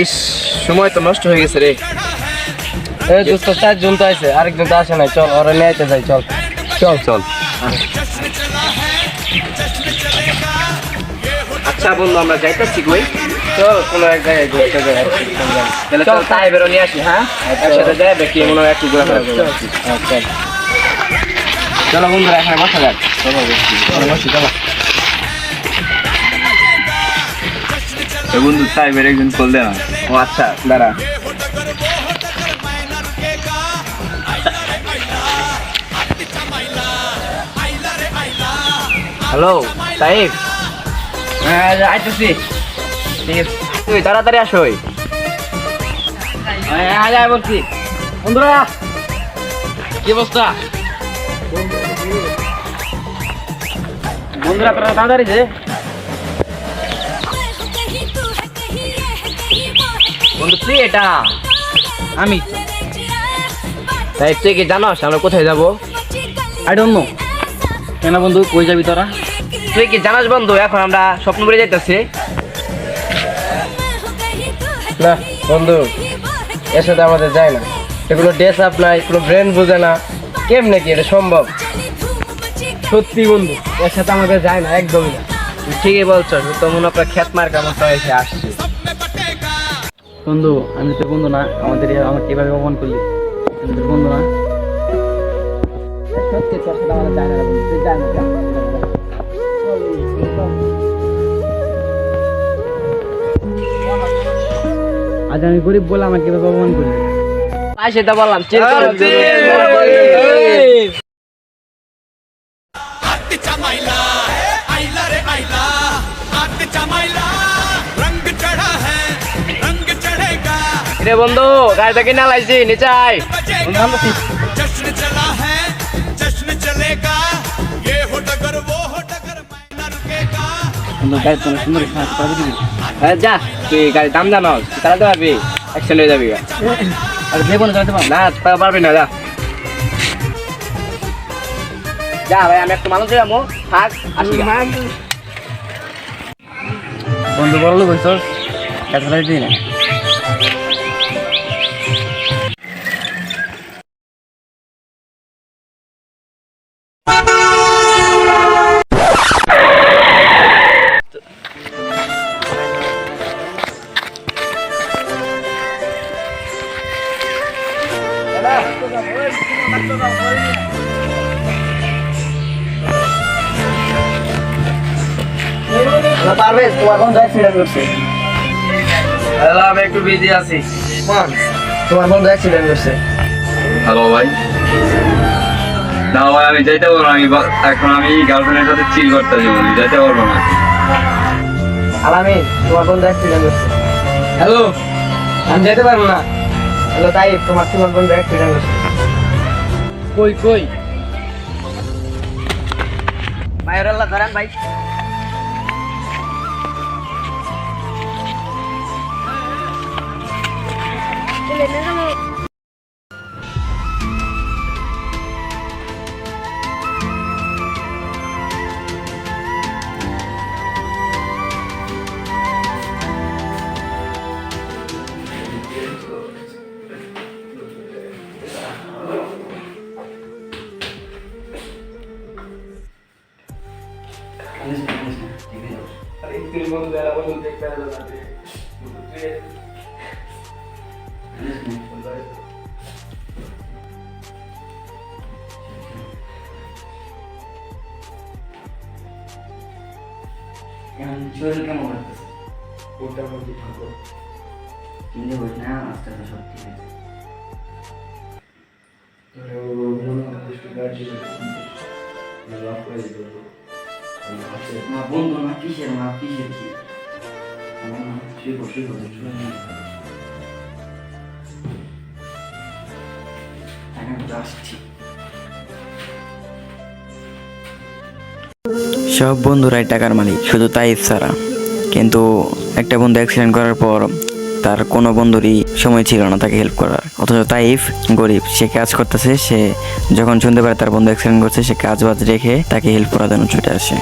ইস, সময় তো নষ্ট হয়ে গেছে রে। এই দোস্ত 4 জন তো আছে, আরেকজন তো আসে নাই। চল ওরা নিয়ে আইতে যাই। চল চল চল। আচ্ছা বন্ধু, আমরা যাইতেছি কই? চল কোনো এক জায়গায় ঘুরতে যাই। তাহলে চল তাই বেরো নিয়ে আসি। হ্যাঁ, একসাথে যাই দেখি মনে হয় একটু ঘোরা ফেরা করবো। চল চলো বন্ধুরা, এখানে বসা যাক। চলো বসি, চলো। বন্ধু তাই বের একজন কল দে না। ও আচ্ছা, দাঁড়া। হ্যালো সাহেব। হ্যাঁ আইতেছি। ঠিক আছে, তুই তাড়াতাড়ি আসো। হ্যাঁ যাই বলছি। বন্ধুরা কি অবস্থা? বন্ধুরা তোরা তাড়াতাড়ি যে। বন্ধু তুই এটা? আমি সাহেব তুই কি জানোস আমরা কোথায় যাবো? I don't know. কেন বন্ধু কই যাবি তোরা? তুই কি জানাস বন্ধু, এখন আমরা স্বপ্নপুরে যাইতেছি। না বন্ধু, এর সাথে আমাদের যায় না। এগুলো ড্রেস আপ নাই, কোনো ব্রেন বোঝে না। কেমনে কি এটা সম্ভব? সত্যি বন্ধু, এর সাথে আমাদের যায় না, একদমই না। তুই ঠিকই বলছো, তো মনে আপনার খেত মার কেমন তো এসে আসছি। বন্ধু আমি তো বন্ধু না, আমাকে কিভাবে অপমান করলি? আমি তোর বন্ধু না। সত্যি তোর সাথে আমাদের যায় না রে বন্ধু, তুই যায় না। আজ আমি গরিব বলে আমাকে কিভাবে অপমান করলি? সেটা বললাম, চিল করো। রে বন্ধু, গাড়িটা কিনা লাইছি, নিচে আয়। যা, তুই গাড়ির দাম জানাস, চালাতে পারবি? অ্যাক্সিডেন্ট হয়ে যাবি। আর যে কোনো চালাতে পারবো না, পারবি না। যা যা ভাই, আমি একটু মানুষ যাবো। থাক, আসি। বন্ধু বললো বলছস এত দিই না। পারভেজ, তোমার বন্ধু অ্যাক্সিডেন্ট করছে। আমি একটু বিজি আছি। তোমার বন্ধু অ্যাক্সিডেন্ট করছে। হ্যালো ভাই। না ভাই, আমি যাইতে পারবো না। এখন আমি গার্লফ্রেন্ডের সাথে চিল করতে যাবো, যাইতে পারবো না। আলামি, তোমার বন্ধু অ্যাক্সিডেন্ট করছে। হ্যালো, আমি যেতে পারবো না। হ্যালো তাই, তোমার বন্ধু অ্যাক্সিডেন্ট করছে। কই কই মায়েরাল্লাহ ধরেন ভাই। শরীর কেমন লাগতেছে? চিন্তা করিস না, আস্তে আস্তে সব ঠিক আছে। মা বন্ধু না, কিসের মা, কিসের কি? আসছি। সব বন্ধুরাই টাকার মালিক, শুধু তাইফ ছাড়া। কিন্তু একটা বন্ধু অ্যাক্সিডেন্ট করার পর তার কোনো বন্ধুরই সময় ছিল না তাকে হেল্প করার। অথচ তাইফ গরিব, সে কাজ করতেছে, সে যখন শুনতে পারে তার বন্ধু অ্যাক্সিডেন্ট করছে সে কাজ বাজ রেখে তাকে হেল্প করার জন্য ছুটে আসে।